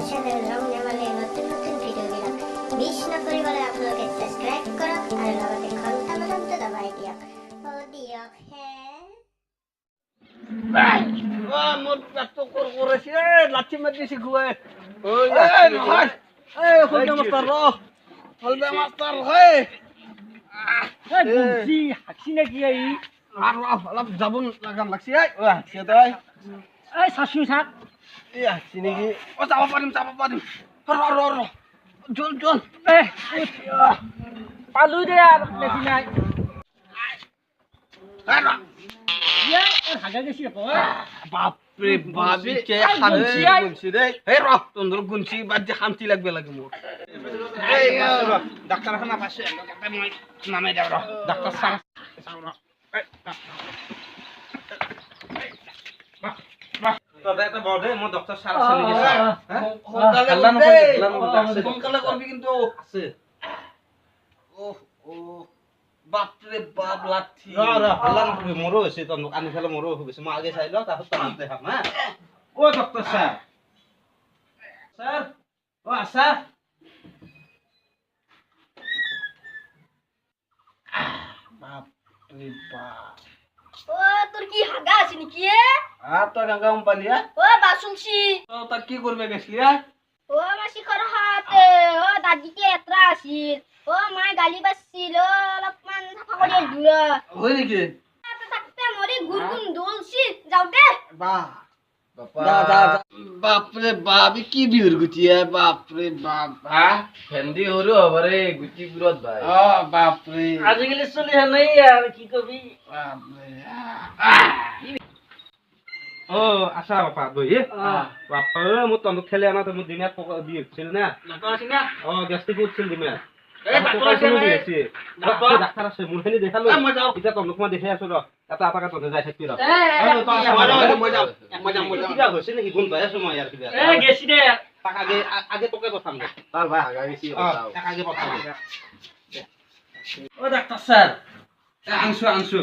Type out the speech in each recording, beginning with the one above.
Channel ৰং নেমালে নতুন নতুন ভিডিঅ'বিলাক মিছ নকৰিবলৈ আপোনালোকে ছাবস্ক্ৰাইব কৰক আৰু লগতে ঘণ্টা বটনটো দবাই দিয়ক দিয়ক হে মোৰ পেটটো কৰিছে লাঠি মাৰিছে গুৱাই নহয় হলদে মাষ্টাৰ হলদে মাষ্টাৰ হয় হাঁচি নেকি আহি অলপ যাব লাগাম লাগছে হাঁচি তই এই চাচি থাক এই হাঁচি নেকি যাব পাৰিম ৰ জল পালো দে আৰু বেছি নাই বাপরে বাবি কে গুনছি রে হে র তোর গুনছি বাদ যে শান্তি লাগবে লাগে মোর এই ডাক্তারখানা পাশে মই নামে দাও র ডাক্তার স্যার তবে এটা বড় মই ডাক্তার স্যার আছে নাকি স্যার কোনকালে করবি কিন্তু আছে ও বাপরে বাপ লাঠি আল্লাহ নকবি মোরও হয়েছে তো আনি ফেলে মোরও হয়েছে মই আগে চাইলো তারপর তোমার দেখাম হ্যাঁ ও ডক্টর স্যার স্যার ও আশা বাপরে বাপ ও তোর কি হাগা আছে নাকি আর তো গঙ্গা পালিয়া ও বাসুনছি তো তা কি করবে গেছলি ও মাসি কর হাতে ও দাদিকে এত্রা আছিল ও মাই গালি বাসছিল অলপমান সাফা কৰি দিলা হয় নেকি থাকতে মরি গুরগুন দলছি যাও দে বাহ বাপরে বাপ কি বিহুর গুটিয়া বাপরে বাপ ভেন্দি সৰু হ'ব ৰে গুটি গুৰত ভাই বাপরে আজিকালি চলি নাই আৰু কি কবি ও আশা বাপা বহি বাপা মোৰ তন্দুক খেলে আনা তো মোৰ দিনাত বিছিল না গেষ্টিক উঠছিল দিনা ডাক্তার আছে মোৰ খিনি দেখালো এতিয়া তন্দুক মই দেখি আছো ৰ এটা আপাকে তন্দে যাই থাকি ৰ কিবা হৈছে নেকি গুণ পাই আছো মই ইয়াৰ কিবা গেছি দে তাক আগে তোকে পঠাম দে তাৰ ভাই হাগা গেছি তাক আগে পঠাম দে ও ডাক্তার স্যার আনছো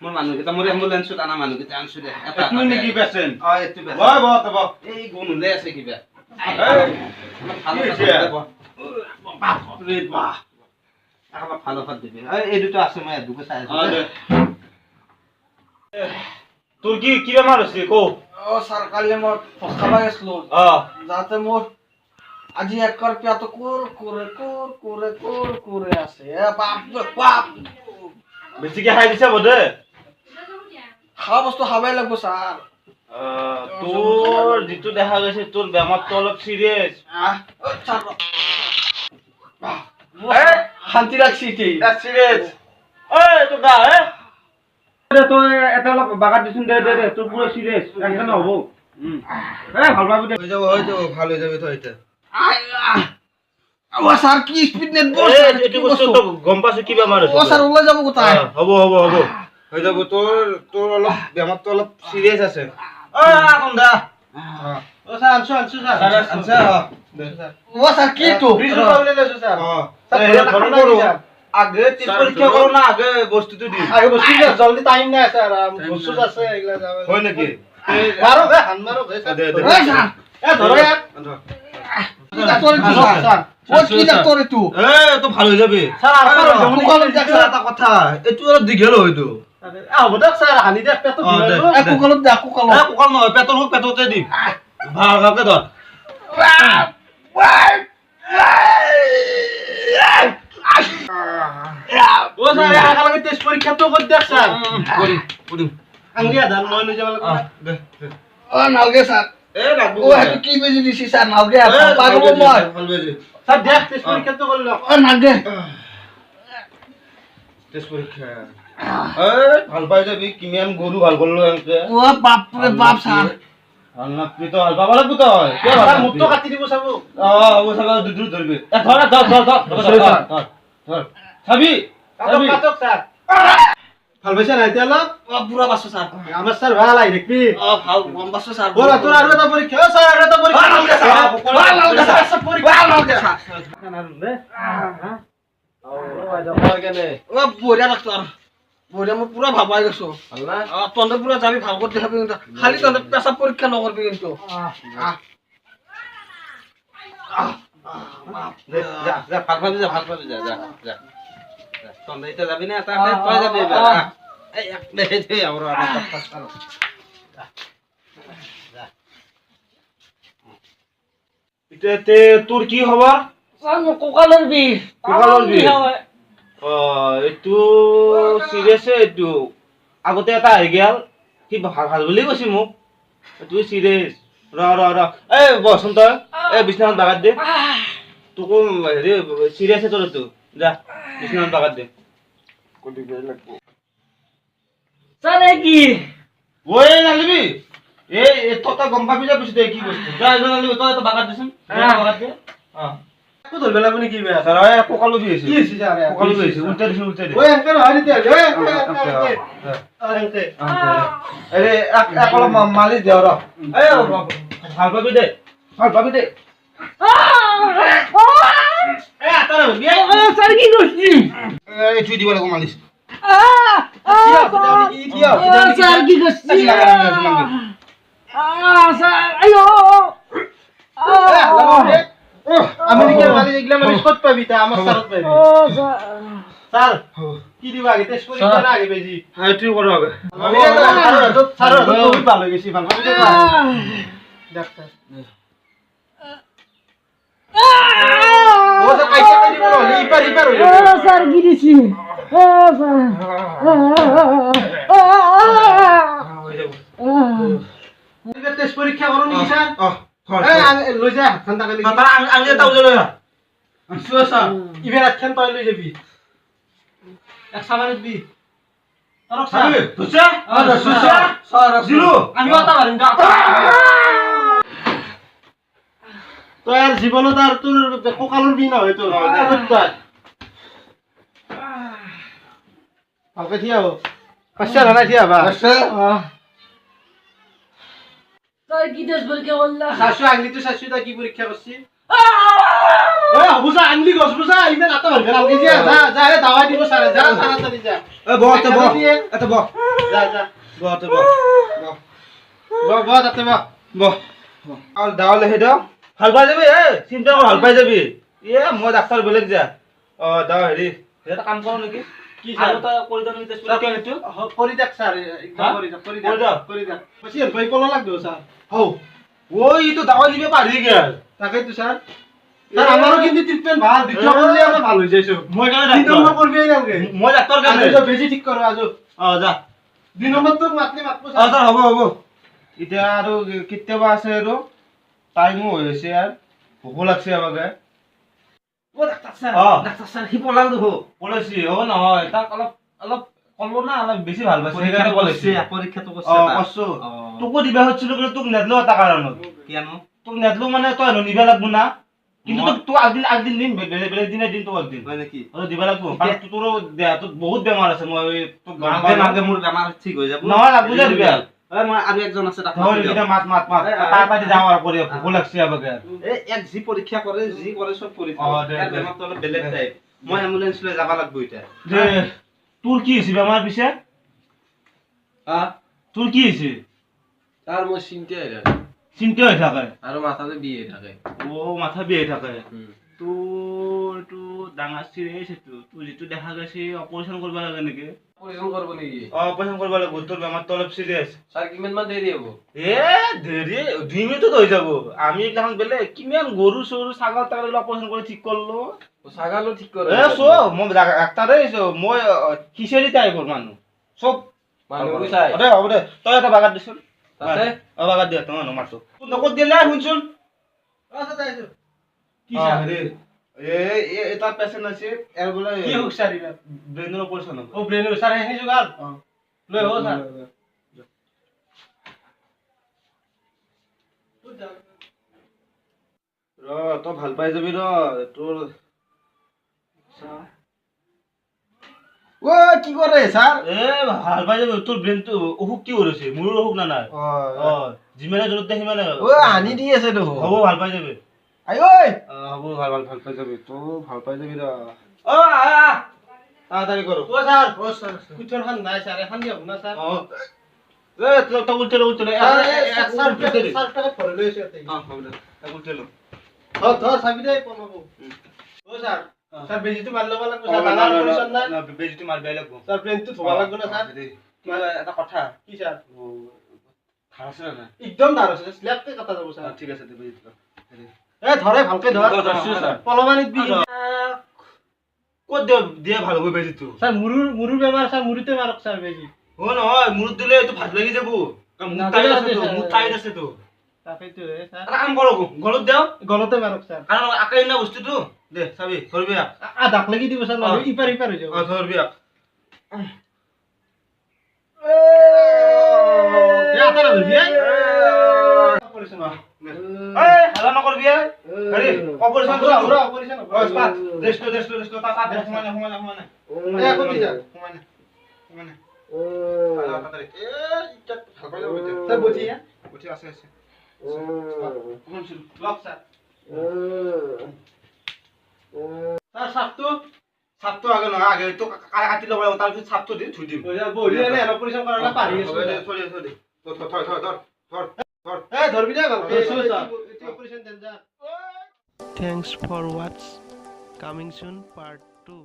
মোৰ মানুহকেইটা মোৰ এম্বুলেন্সত আনা মানুহকেইটা আনছো দে তুমি নেকি পেচেণ্ট এইটো এই গুণ ওলাই আছে কিবা ভালো বাপরে বাপ আমাক ভালো ভাত দিবি এই দুটো আছে মই দুটো চাই আছো তোৰ কি বেমাৰ হৈছে কো স্যার কালি মই খাবা গেছিলো যাতে মোর আজি একর পেট করে আছে বাপ বাপ বেছিকে খাই দিছে বোধে খাওয়া বস্তু খাবাই লাগবো স্যার তোৰ যিটো দেখা গৈছে তোৰ বেমাৰটো অলপ চিৰিয়াছ শান্তি লাগছি চিৰিয়াছ তোৰ গা তই এটা অলপ বাগাত দিছোন দে তোৰ পুরো চিৰিয়াছ টেনচন নহ'ব ভাল পাবি দে হৈ যাব ভাল হৈ যাবি তই এতিয়া ও স্যার কি স্পিড নেট এইটো বস্তু তো গম পাইছো কি বেমাৰ হৈছে ও স্যার ওলাই যাব কোথায় হ'ব হৈ যাব তোৰ অলপ বেমাৰটো অলপ সিরিয়াস আছে কন্দা ও স্যার আনছো স্যার ও স্যার কি তো ফ্রিজৰ পৰা লৈ লৈছো স্যাৰ আগে টেস্ট পরীক্ষা করো না আগে বস্তুটো দি আগে বস্তু জলদি টাইম নাই স্যার বস্তু আছে এগুলা যাবে হয় নাকি মারো গে হান মারো গে স্যার দে ধরো ইয়ার কি ডাক্তার তুই তো ভালো হয়ে যাবে স্যার আর এটা কথা এটু অলপ দীঘল হয়তো হ'ব দে স্যার হানি দে পেট কুকলত কুকাল নহয় পেটৰ হোক পেটতে দি ভালকে ধৰ ও স্যার একালগে টেস্ট পরীক্ষা তো কর দেখ স্যার কৰিম আঙ্গিয়া ধান মই লৈ যাব লাগিব দে ও নালগে স্যার লাগবো ও এটো কি বেজি দিছি স্যার নালগে পাগল মই ভাল বেজি স্যার দেখ টেস্ট পরীক্ষা তো করল ও নালগে টেস্ট পৰীক্ষা ভাল পাই যাবি কিমান গৰু ভাল করলো এনকে ও বাপ রে বাপ স্যার ভাল নাপি তো ভাল পাব লাগবো তই স্যার মুখ তো কাটি দিব চাবো ও চাবা দুধ ধরবি ধর চাবি কাটক স্যার ভাল পাইছে না এতিয়া অলপ পুরা বাসো স্যার আমার স্যার ভাল আই দেখবি ভাল গম বাসো স্যার বলা তোর আর এটা পরীক্ষা স্যার আর এটা পরীক্ষা নালগে স্যার পরীক্ষা নালগে স্যার ও বড়িয়া ডাক্তার বড়িয়া মই পুরা ভাবাই গেছো তন্তে পুরা যাবি ভাল করে দেখাবি কিন্তু খালি তন্তে পেশাব পরীক্ষা নকরবি কিন্তু যা যা ভাল পাবি যা যা যা তন্দে এটা যাবি না তই যাবি এবার এই এক দে আমরা এতে তোর কি খবর? কঁকালৰ বিষ কঁকালৰ বিষ? এইটো চিৰিয়াছে এইটো আগতে এটা আহি গেল সি ভাল বুলি কৈছে মোক এইটো চিৰিয়াছ ৰ এই বচোন তই এই বিছনাখন বাগাত দে তোকো হেৰি চিৰিয়াছে তোৰ এইটো যা বিছনাখন বাগাত দে চাৰে কি ঐ নালিবি এই তই গম পাবি যে পিছতে কি বস্তু যা এইজন নালিবি তই এটা বাগাত দেচোন বাগাত দে কো ধৰবে লাগবনি কি বেয়া স্যার এই কঁকালো দিয়েছে কি হৈছে আরে কঁকালো দিয়েছে উল্টা দিছে ওই এনকে নহয় দিতে ওই এনকে আরে এক অলপ মালিশ দেও র এই ভাল পাবি দে আতারে বিয়ে চাৰ কি কৰিছি এই তুই দিব লাগো মালিশ চাৰ কি কৰিছি চাৰ আইও আমেরিকার মালিক এগুলা মালিশ কত পাবি তা আমার সারত পাবি স্যার কি দিবা আগে টেস্ট করি না আগে বেজি হ্যাঁ তুই করো আগে স্যার খুব ভালো হয়ে গেছি ভালো ডাক্তার ও তো কাইছে কই দিব ইপার হই চাৰ কি দিছি টেস্ট পরীক্ষা করো নি স্যার লই যা হাতখান টাকা লিখি তারা আমি এটা উজলে না শুয়া স্যার ইবে হাতখান তই লই যাবি এক সাবানত বি তরক স্যার বুঝছা সুসা স্যার জিলু আমি কথা পারিম যা তোর আর জীবনত আর তোর ককালৰ বিনা হয় তোর ভালকে থিয়া হো পাঁচটা রানা থিয়া বা চাৰ কি টেষ্ট পৰীক্ষা কৰলা শাশু আংলিটো শাশু তা কি পরীক্ষা করছি ওই বুঝা আংলি গছ বুঝা ইমান আতা হল গেল আলকে যা যা যা এ দাওয়াই দিব সারা যা সারা তাড়ি যা এ বহ তে বহ এতে বহ যা যা বহ তে বহ তাতে বা বহ আর দাও লে হেডা ভাল পাই যাবি এ চিন্তা কর ভাল পাই যাবি এ মই ডাক্তার বেলেগ যা দাও হেৰি এটা কাম কৰো নেকি কি আৰু স্যার তা কৰি দাও নি টেষ্ট পৰীক্ষা হেতু করি দেখ স্যার একদম করি দেখ પછી ভাই পলো লাগবে স্যার হও ওই তো দাও দিবে পারি গেল তাকেই তো স্যার স্যার আমারও কিন্তু ট্রিটমেন্ট ভাল দ্বিতীয় করলে আমরা ভালো হয়ে যাইছো মই কেন দুই নম্বর ডাক্তার করবি এই নামকে মই ডাক্তার কেন আজো বেজি ঠিক করো আজো যা দুই নম্বর তো মাতলি মাতবো স্যার হ'ব এতিয়া আৰু কেতিয়াবা আছে আৰু টাইমো হৈ আছে আৰু ভোক লাগছে আমাকে ও ডাক্তার স্যার ডাক্তার স্যার কি পলাল দেখো পলাইছি নহয় তাক অলপ অলপ কলো না অলপ বেছি ভাল পাইছে সেইকাৰণে পলাইছি পরীক্ষা তো কছো তোকো দিবা হচ্ছিল কিন্তু তোক নেদলো এটা কাৰণত কেন তোক নেদলো মানে তই নিবা লাগবো না কিন্তু তোক আগদিন দিন বেলেগ দিনে দিন তোক একদিন হয় নাকি দিবা লাগবো কাৰণ তোৰো দেহাটোত বহুত বেমাৰ আছে মই তোক গম আগে আগে মোর বেমার ঠিক হয়ে যাব নহয় লাগবো যে দিবা মই আৰু একজন আছে নহয় এটা মাত তাড়াতাড়ি যাওঁ আৰু কৰি ভোক লাগছে আমাকে এই এক যি পরীক্ষা করে যি করে সব পরীক্ষা দে, এর দে। বেমার তো অলপ বেলেগ টাইপ মই অ্যাম্বুলেন্স লৈ যাব লাগব এটা যে তোৰ কি হৈছে বেমাৰ পিছে তোৰ কি হৈছে আর মই চিন্তা হয়ে চিন্তা হৈ থাকে আর মাথাতে বিয়ে থাকে মাথা বিয়ে থাকে তোৰ এইটো ডাঙৰ চিৰিয়াছ এইটো তোৰ যিটো দেখা গৈছে অপাৰেশ্যন কৰিব লাগে নেকি পরিশ্রম করবো নাকি অপাৰেশ্যন কৰিব লাগিব তোৰ বেমাৰটো অলপ চিৰিয়াছ স্যার কিমান মান দেরি হবো দেৰি 2 মিনিটত হৈ যাব আমি এইগিলাখন বেলেগ কিমান গৰু চৰু ছাগল তাগল অপাৰেশ্যন কৰি ঠিক কৰিলো ও ছাগালো ঠিক করে মই ডাক্তাৰে মই খিচাৰি টাইপৰ মানুহ চব মানুহ চাই হ'ব দে তই এটা বাগাত দিছোন তাতে বাগাত দিয়া তোমাৰ নমাৰটো নকত দিলে শুনচোন আচ্ছা যাইছো কি কি স্যার এটা পেচেণ্ট আছে এর বোলে কি হোক স্যার এটা ব্ৰেইনৰ অপাৰেশ্যন হ'ব ও ব্রেন স্যার এনে জোগাল লই হো স্যার তই ভাল পাই যাবি তোৰ ও কি করে স্যার ভাল পাই যাবি তোৰ ব্ৰেইনটো অসুখ কি কৰিছে মোৰো অসুখ না নাই যিমানে জোৰত দে সিমানে ও আনি দি আছে তো হ'ব ভাল পাই যাবি আই ওই হ'ব ভাল পাই যাবি তই ভাল পাই যাবি তাড়াতাড়ি করো ও স্যার কুচন খান নাই স্যার এখন দিব না স্যার তই উল্টে স্যার স্যার টাকা পড়ে লইছে তাই উল্টে ধৰ চাবি দে পলকো ও স্যার স্যার বেজিটো মাৰি ল'ব লাগিব স্যার ডাঙৰ অপাৰেশ্যন না বেজিটো মাৰিবই লাগিব স্যার ব্ৰেইনটো ধুব লাগিব না স্যার কিবা এটা কথা কি স্যার ভাল আছে না একদম ধাৰ আছে স্ল্যাবতে কাটা যাব স্যার ঠিক আছে দে বেজিটো এ ধৰে ভালকে ধৰ ধৰছো, স্যাৰ। পলমানিত দি ক'ত দিয়ে ভাল হ'ব বেজিটো স্যার মুৰুৰ বেমাৰ স্যার মুৰুতে মাৰক স্যার বেজি অ নহয় মূৰত দিলে এইটো ভাত লাগি যাব মোৰ টাইট আছে তো মোৰ টাইট আছে তো তাকেইতো স্যার এটা কাম কৰক গলত দেও গলতে মাৰক স্যার কাৰণ আকাই না বস্তুটো দে চাবি ধৰবি দাগ লাগি দিব স্যার নহ'লে ইপাৰ হৈ যাব ধৰবি এ আটা না ধৰবি অপাৰেশ্যন এই হালা নকৰবি হেৰি অপাৰেশ্যন পুৰা অপাৰেশ্যন হ'ব দেশটো তা সমানে এ ক'ত যা সমানে স্যার বজি আছে লক স্যার স্যার সাপটো চাপটো আগে নহয় আগে তো কাটি ল'ব লাগিব তাৰপিছত চাপটো দি থৈ দিম বহি এনে অপাৰেশ্যন কৰালে পাৰি আছো থৈ দে এ ধৰবি দে ভালকে ধৰছো, স্যাৰ। এইটো operation danger Thanks for watch. Coming soon part 2.